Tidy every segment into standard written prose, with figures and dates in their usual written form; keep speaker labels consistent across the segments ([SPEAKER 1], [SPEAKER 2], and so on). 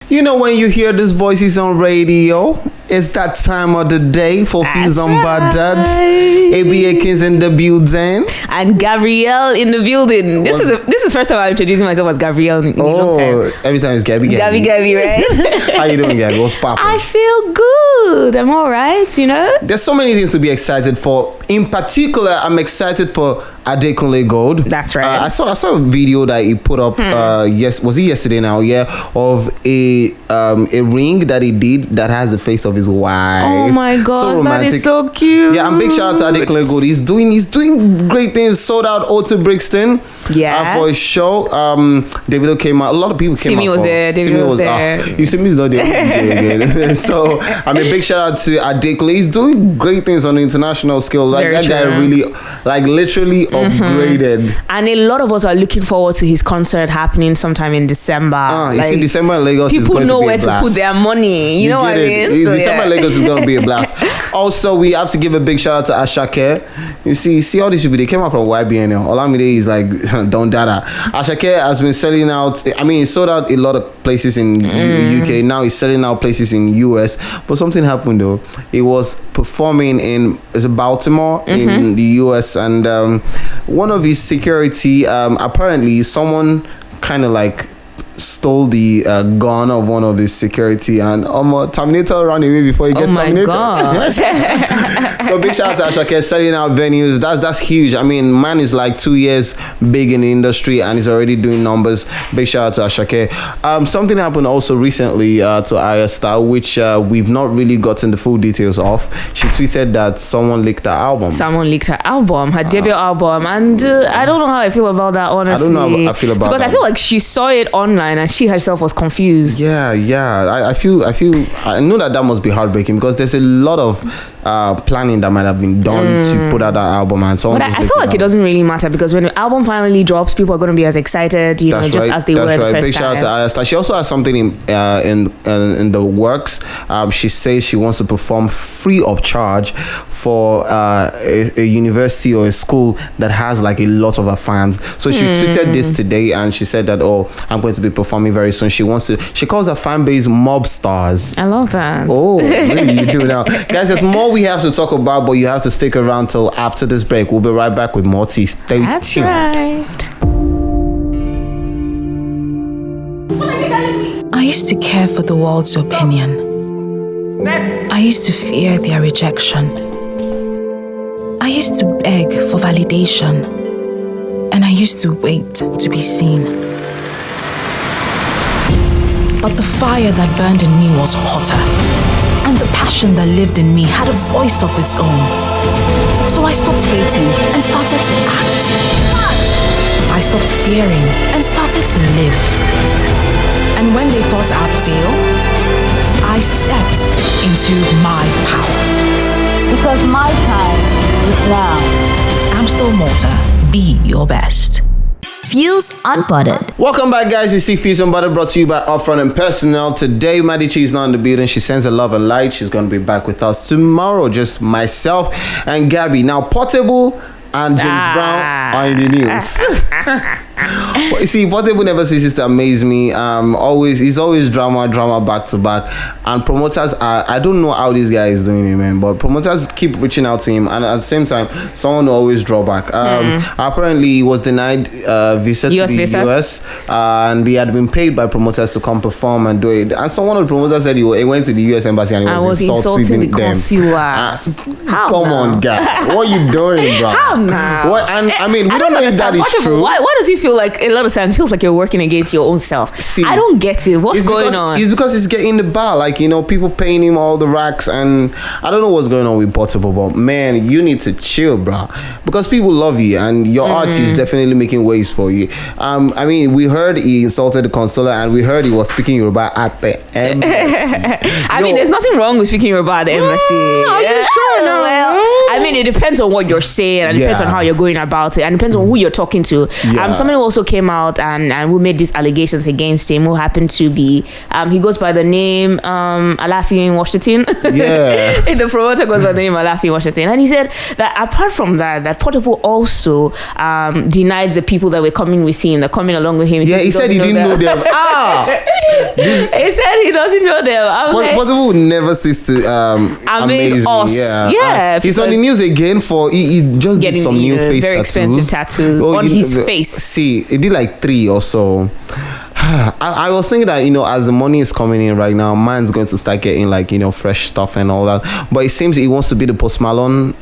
[SPEAKER 1] You know when you hear these voices on radio, it's that time of the day for Fuse Unbothered. ABA Kings in the building.
[SPEAKER 2] And Gabrielle in the building. This is first time I'm introducing myself as Gabrielle in a long time.
[SPEAKER 1] Every time it's Gabby,
[SPEAKER 2] right?
[SPEAKER 1] How you doing, Gabby? What's poppin'?
[SPEAKER 2] I feel good. I'm all right, you know?
[SPEAKER 1] There's so many things to be excited for. In particular, I'm excited for Adekunle Gold.
[SPEAKER 2] That's right.
[SPEAKER 1] I saw a video that he put up. Was it yesterday now? Yeah, of a ring that he did that has the face of his wife.
[SPEAKER 2] Oh my god, so romantic. That is so cute.
[SPEAKER 1] Yeah, and big shout out to Adekunle Gold. He's doing great things. Sold out Otto Brixton.
[SPEAKER 2] Yeah.
[SPEAKER 1] For his show. Davido came out. A lot of people came out.
[SPEAKER 2] Simi was there. Davido was there.
[SPEAKER 1] Simi's not there. So I mean, big shout out to Adekunle. He's doing great things on the international scale. Like
[SPEAKER 2] Very
[SPEAKER 1] that
[SPEAKER 2] true.
[SPEAKER 1] guy really, like literally upgraded.
[SPEAKER 2] And a lot of us are looking forward to his concert happening sometime in December.
[SPEAKER 1] You see, December in Lagos is going to be a blast.
[SPEAKER 2] People know where to put their money. You know what I mean?
[SPEAKER 1] December in Lagos is going to be a blast. Also, we have to give a big shout out to Ashake. You see all these people, they came out from YBN. Olamide is like, don't dada. Ashake has been selling out. I mean, he sold out a lot of places in UK. Now he's selling out places in US. But something happened though. He was performing in Baltimore in the US, and one of his security, apparently someone kind of like stole the gun of one of his security, and Terminator ran away before he gets terminated.
[SPEAKER 2] God.
[SPEAKER 1] So big shout out to Ashake selling out venues. That's huge. I mean, man is like 2 years big in the industry and he's already doing numbers. Big shout out to Ashake. Something happened also recently to Arya Star, which we've not really gotten the full details of. She tweeted that someone leaked her album.
[SPEAKER 2] Someone leaked her album, her debut album, and I don't know how I feel about that, honestly.
[SPEAKER 1] I don't know how I feel about
[SPEAKER 2] because
[SPEAKER 1] that.
[SPEAKER 2] I feel like she saw it online and she herself was confused.
[SPEAKER 1] Yeah. I know that must be heartbreaking because there's a lot of planning that might have been done to put out that album, and so on.
[SPEAKER 2] But I feel like it doesn't really matter because when the album finally drops, people are going to be as excited, you know, just as they were the first time.
[SPEAKER 1] Big shout out to Arya Star. She also has something in the works. She says she wants to perform free of charge for a university or a school that has like a lot of her fans. So she tweeted this today, and she said that, I'm going to be performing very soon. She calls her fan base mob stars.
[SPEAKER 2] I love that.
[SPEAKER 1] Oh, really? You do now. Guys, there's more we have to talk about, but you have to stick around till after this break. We'll be right back with more tea. Stay tuned.
[SPEAKER 2] That's right.
[SPEAKER 3] I used to care for the world's opinion. I used to fear their rejection. I used to beg for validation. And I used to wait to be seen. But the fire that burned in me was hotter. And the passion that lived in me had a voice of its own. So I stopped waiting and started to act. I stopped fearing and started to live. And when they thought I'd fail, I stepped into my power.
[SPEAKER 4] Because my time is now.
[SPEAKER 3] Amstel Malta, be your best.
[SPEAKER 4] Fuse Unbothered.
[SPEAKER 1] Welcome back, guys. You see Fuse Unbothered brought to you by Upfront and Personnel. Today, Medici is not in the building. She sends her love and light. She's going to be back with us tomorrow. Just myself and Gabby. Now, Portable and James Brown are in the news. You see, Portable never ceases to amaze me. He's always drama back to back. And promoters I don't know how this guy is doing it, man. But promoters keep reaching out to him, and at the same time, someone will always draw back. Apparently, he was denied visa to the US, and he had been paid by promoters to come perform and do it. And so one of the promoters said he went to the US embassy and he was insulting
[SPEAKER 2] the
[SPEAKER 1] them.
[SPEAKER 2] consular.
[SPEAKER 1] Come on, guy. What are you doing, bro?
[SPEAKER 2] How now?
[SPEAKER 1] What? And I mean, we don't know if that is true.
[SPEAKER 2] Why does he feel like a lot of times it feels like you're working against your own self?
[SPEAKER 1] See,
[SPEAKER 2] I don't get it. What's going on?
[SPEAKER 1] It's because he's getting the bar. Like, people paying him all the racks, and I don't know what's going on with Portable, but man, you need to chill, bro. Because people love you, and your art is definitely making waves for you. I mean, we heard he insulted the consular, and we heard he was speaking Yoruba at the embassy.
[SPEAKER 2] I mean, there's nothing wrong with speaking Yoruba at the embassy.
[SPEAKER 1] Are you sure?
[SPEAKER 2] No, well, I mean, it depends on what you're saying, and it depends on how you're going about it, and it depends on who you're talking to. Somebody also came out and who made these allegations against him, who happened to be he goes by the name Alafi Washington.
[SPEAKER 1] Yeah.
[SPEAKER 2] The promoter goes by the name Alafi Washington, and he said that apart from that Portable also denied the people that were coming with him, that coming along with him.
[SPEAKER 1] He said he didn't know them.
[SPEAKER 2] He said he doesn't know them.
[SPEAKER 1] Portable would never cease to amaze
[SPEAKER 2] us.
[SPEAKER 1] me.
[SPEAKER 2] Yeah,
[SPEAKER 1] he's on the news again for he just did some new face
[SPEAKER 2] very
[SPEAKER 1] tattoos.
[SPEAKER 2] Expensive tattoos on his face.
[SPEAKER 1] See, he did like 3 or so. I was thinking that, as the money is coming in right now, man's going to start getting like, fresh stuff and all that. But it seems he wants to be the Post Malone,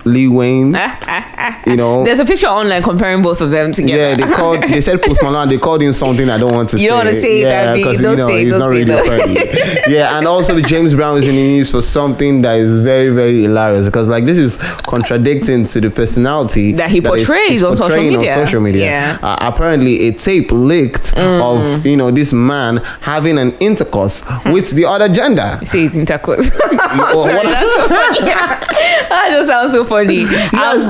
[SPEAKER 1] Lil Wayne.
[SPEAKER 2] There's a picture online comparing both of them together.
[SPEAKER 1] Yeah, they said Post Malone, they called him something I don't want to say.
[SPEAKER 2] You don't want to say that,
[SPEAKER 1] because
[SPEAKER 2] he's
[SPEAKER 1] not radio friendly. Yeah, and also James Brown is in the news for something that is very, very hilarious, because like this is contradicting to the personality
[SPEAKER 2] that he portrays on social media.
[SPEAKER 1] Yeah. Apparently a tape leaked of this man having an intercourse with the other gender.
[SPEAKER 2] You say it's intercourse. Sorry, that's so funny. That just sounds so funny.
[SPEAKER 1] Yes,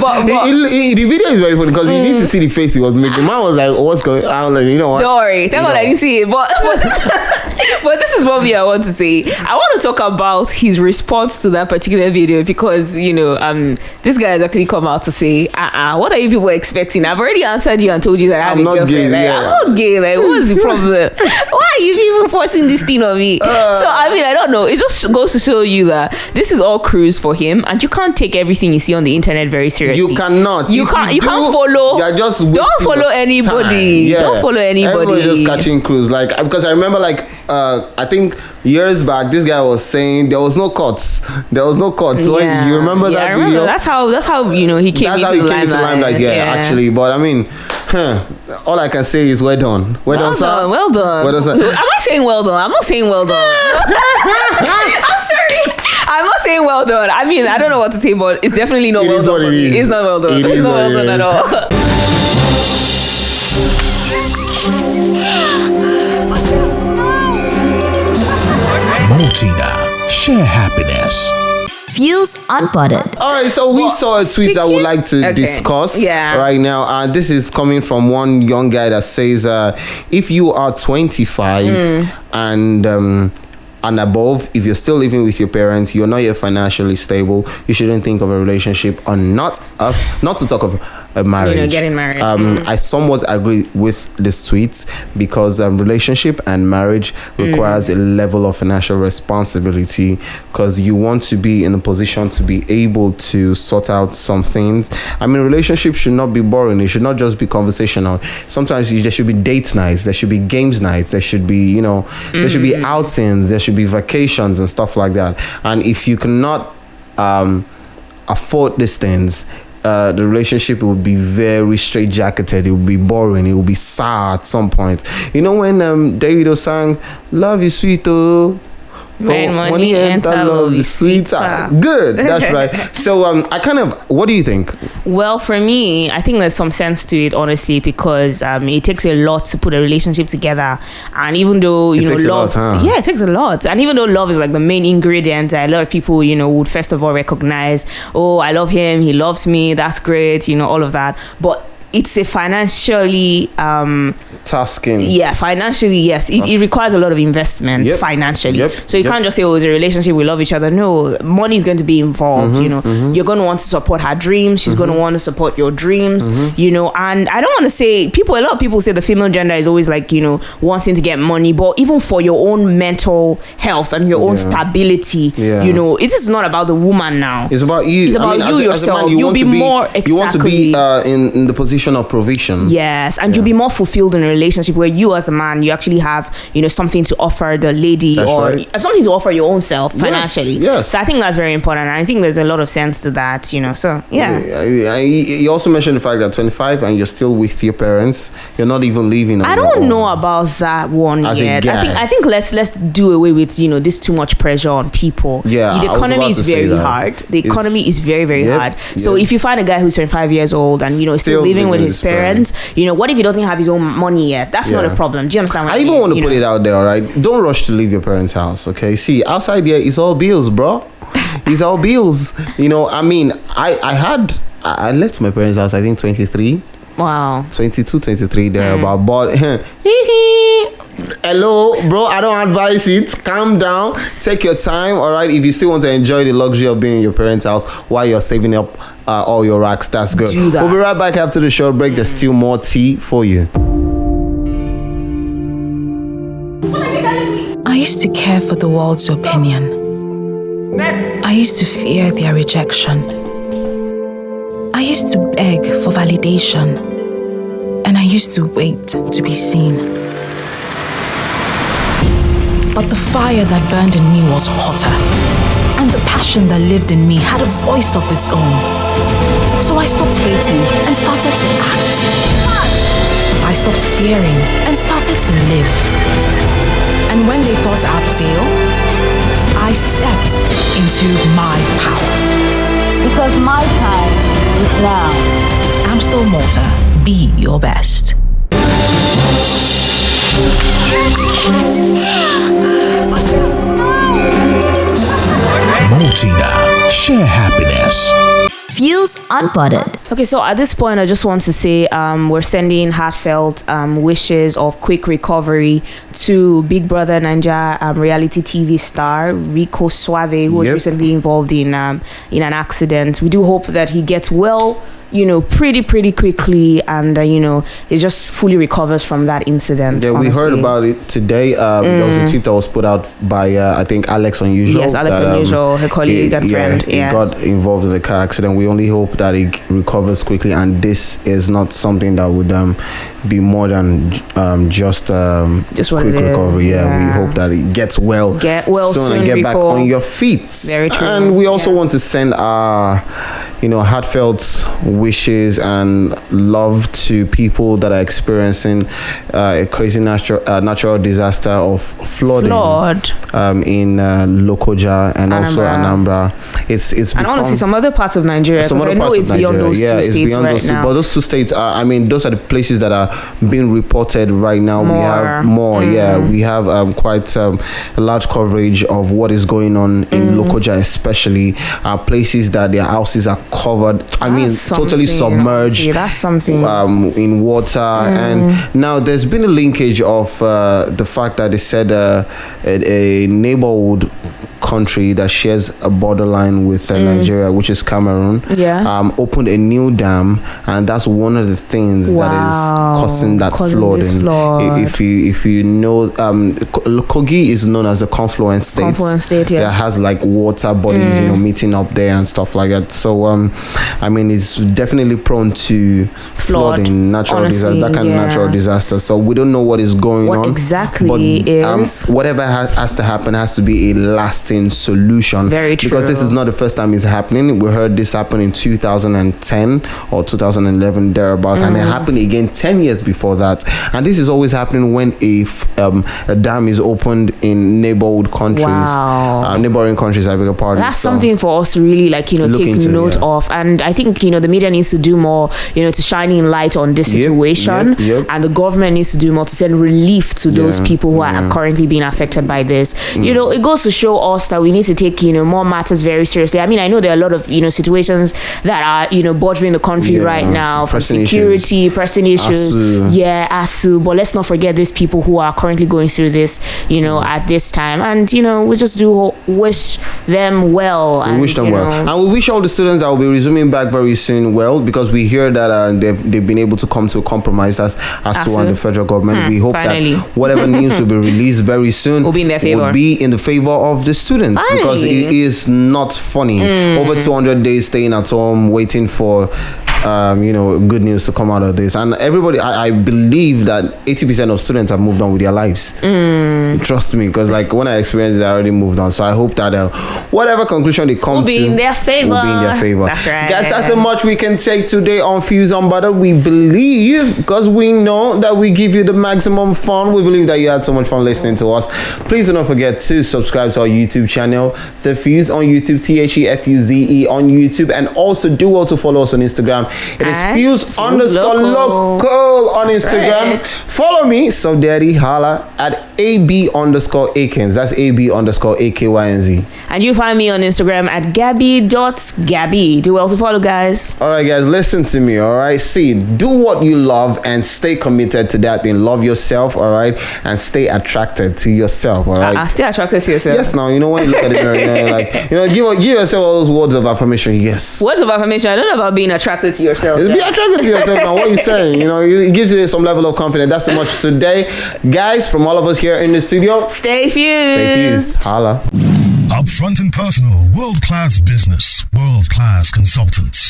[SPEAKER 1] the video is very funny because you need to see the face he was making. Man was like, "What's going on?" Like, you know what?
[SPEAKER 2] Don't worry, thank God I didn't see it. But this is what I want to say. I want to talk about his response to that particular video, because this guy has actually come out to say, what are you people expecting? I've already answered you and told you that I'm not gay. I'm not gay. Like, what's the problem? Why are you people forcing this thing on me? So I don't know. It just goes to show you that this is all cruise for him, and you can't take everything you see on the internet very seriously.
[SPEAKER 1] You cannot.
[SPEAKER 2] You can't follow.
[SPEAKER 1] You're just
[SPEAKER 2] don't follow anybody.
[SPEAKER 1] Yeah.
[SPEAKER 2] Don't follow anybody.
[SPEAKER 1] Everyone's just catching cruise. Like, because I remember I think years back this guy was saying there was no cuts. Yeah. You remember that video?
[SPEAKER 2] That's how he came into the limelight.
[SPEAKER 1] Yeah, actually. But I mean, all I can say is well done. Well done, sir.
[SPEAKER 2] Well done. Am I saying well done? I'm not saying well done. I'm sorry. I'm not saying well done. I mean, I don't know what to say, but it's definitely not well done. It's not well done. It's not well done at all.
[SPEAKER 5] Multina, share happiness.
[SPEAKER 6] Fuse Unbuttered.
[SPEAKER 1] All right, so we saw a tweet that we'd like to discuss right now. This is coming from one young guy that says, if you are 25 and above, if you're still living with your parents, you're not yet financially stable, you shouldn't think of a relationship, or not to talk of a marriage.
[SPEAKER 2] Getting married.
[SPEAKER 1] I somewhat agree with this tweet, because relationship and marriage requires a level of financial responsibility, because you want to be in a position to be able to sort out some things. I mean, relationships should not be boring. It should not just be conversational. Sometimes there should be date nights, there should be games nights, there should be there should be outings, there should be vacations and stuff like that. And if you cannot afford these things, the relationship will be very straitjacketed. It will be boring. It will be sour at some point. When Davido sang "Love is sweet, oh,
[SPEAKER 2] when money enter, love is sweeter."
[SPEAKER 1] Good, that's right. So what do you think?
[SPEAKER 2] Well, for me, I think there's some sense to it, honestly, because it takes a lot to put a relationship together. And even though love, it takes a lot. And even though love is like the main ingredient, a lot of people would first of all recognize, oh, I love him, he loves me, that's great, all of that. But it's a financially
[SPEAKER 1] tasking.
[SPEAKER 2] Yeah, financially, yes. It requires a lot of investment financially. So you can't just say, oh, it's a relationship, we love each other. No, money is going to be involved. You're going to want to support her dreams. She's going to want to support your dreams. And I don't want to say, a lot of people say the female gender is always like, wanting to get money, but even for your own mental health and your own stability, it is not about the woman now.
[SPEAKER 1] It's about you.
[SPEAKER 2] It's about you yourself. You'll be more exactly.
[SPEAKER 1] You want to be in the position of provision.
[SPEAKER 2] Yes, and you'll be more fulfilled in a relationship where you as a man, you actually have something to offer the lady. That's right. Something to offer your own self financially.
[SPEAKER 1] Yes.
[SPEAKER 2] So I think that's very important, and I think there's a lot of sense to that. So
[SPEAKER 1] you also mentioned the fact that 25 and you're still with your parents, you're not even living on
[SPEAKER 2] I don't know about that one
[SPEAKER 1] as
[SPEAKER 2] yet.
[SPEAKER 1] A guy.
[SPEAKER 2] I think let's do away with this too much pressure on people.
[SPEAKER 1] Yeah,
[SPEAKER 2] the economy is very hard. The economy is very, very hard. So if you find a guy who's 25 years old and still living with his parents, what if he doesn't have his own money yet? That's not a problem. Do you understand what I mean?
[SPEAKER 1] I even want to put it out there, all right? Don't rush to leave your parents' house, okay? See, outside there, it's all bills, bro. It's all bills. I mean, I left my parents' house, I think 23.
[SPEAKER 2] Wow.
[SPEAKER 1] 22, 23 there about, but Hello, bro. I don't advise it. Calm down. Take your time. All right. If you still want to enjoy the luxury of being in your parents' house while you're saving up all your racks, that's good.
[SPEAKER 2] Do that.
[SPEAKER 1] We'll be right back after the short break. There's still more tea for you.
[SPEAKER 3] I used to care for the world's opinion. I used to fear their rejection. I used to beg for validation. And I used to wait to be seen. But the fire that burned in me was hotter. And the passion that lived in me had a voice of its own. So I stopped waiting and started to act. I stopped fearing and started to live. And when they thought I'd fail, I stepped into my power.
[SPEAKER 4] Because my time is now.
[SPEAKER 3] Amstel Malta, be your best.
[SPEAKER 5] Multina, share happiness.
[SPEAKER 6] Fuse Unpotted.
[SPEAKER 2] Okay, so at this point, I just want to say we're sending heartfelt wishes of quick recovery to Big Brother Naija reality TV star Rico Suave, who was recently involved in an accident. We do hope that he gets well, pretty quickly, and he just fully recovers from that incident.
[SPEAKER 1] Yeah,
[SPEAKER 2] honestly.
[SPEAKER 1] we heard about it today. There was a tweet that was put out by I think Alex Unusual.
[SPEAKER 2] Yes, Alex Unusual, her colleague and friend.
[SPEAKER 1] He got involved in the car accident. We only hope that he recovers quickly, and this is not something that would be more than just quick recovery. Yeah, we hope that he gets well soon and get back on your feet.
[SPEAKER 2] Very true.
[SPEAKER 1] And we also want to send our heartfelt wishes and love to people that are experiencing a crazy natural disaster of flooding in Lokoja and also Anambra. It's
[SPEAKER 2] and honestly some other parts of Nigeria. I know it's beyond those two states right now.
[SPEAKER 1] But those two states are, those are the places that are being reported right now. We have more. We have quite a large coverage of what is going on in Lokoja, especially places that their houses are covered. Totally submerged.
[SPEAKER 2] That's something.
[SPEAKER 1] In water, and now there's been a linkage of the fact that they said a neighborhood country that shares a borderline with Nigeria, which is Cameroon, opened a new dam, and that's one of the things that is causing that flooding. If you know, Kogi is known as the confluence state. That has like water bodies, meeting up there and stuff like that. So it's definitely prone to flooding, natural disaster, that kind of natural disaster. So we don't know what is going on
[SPEAKER 2] exactly, but
[SPEAKER 1] whatever has to happen has to be a lasting solution.
[SPEAKER 2] Very true.
[SPEAKER 1] Because this is not the first time it's happening. We heard this happen in 2010 or 2011 thereabouts, and it happened again 10 years before that. And this is always happening when a dam is opened in neighborhood countries, neighboring countries. I beg your pardon.
[SPEAKER 2] That's something for us to really take note of. And I think the media needs to do more, to shining light on this situation, and the government needs to do more to send relief to those people who are currently being affected by this. It goes to show us that we need to take more matters very seriously. I know there are a lot of situations that are bordering the country right now, from security, pressing issues, ASU. But let's not forget these people who are currently going through this, at this time, and we just do wish them well.
[SPEAKER 1] We wish them well, and we wish all the students that will be resuming back very soon well, because we hear that they've been able to come to a compromise as to the federal government. We hope that whatever news will be released very soon will be in their favor. Will be in the favor of the students, because it is not funny. Over 200 days staying at home waiting for good news to come out of this, and everybody, I believe that 80% of students have moved on with their lives. Trust me, because when I experienced it, I already moved on. So I hope that whatever conclusion they come
[SPEAKER 2] will be in their favor.
[SPEAKER 1] That's right, guys. That's the much we can take today on Fuse Unpotted. We believe, because we know that we give you the maximum fun, we believe that you had so much fun listening to us. Please do not forget to subscribe to our YouTube channel, The Fuse on YouTube, THEFUZE on YouTube, and also follow us on Instagram. It is Fuse_local on Instagram. Follow me, so daddy, holla at AB_Akins. That's AB_AKYNZ.
[SPEAKER 2] And you find me on Instagram at Gabby.Gabby. Do well to follow, guys.
[SPEAKER 1] All right, guys, listen to me. All right, see, do what you love and stay committed to that thing. Love yourself, all right, and stay attracted to yourself. All right,
[SPEAKER 2] Stay attracted to yourself.
[SPEAKER 1] Yes, now you know when you look at it, give yourself all those words of affirmation. Yes.
[SPEAKER 2] Words of affirmation. I don't know about being attracted to yourself.
[SPEAKER 1] Be attracted to yourself now. What are you saying? It gives you some level of confidence. That's so much today, guys. From all of us here in the studio,
[SPEAKER 2] Stay fused.
[SPEAKER 1] Stay fused. Holla.
[SPEAKER 5] Upfront and personal, world-class business, world-class consultants.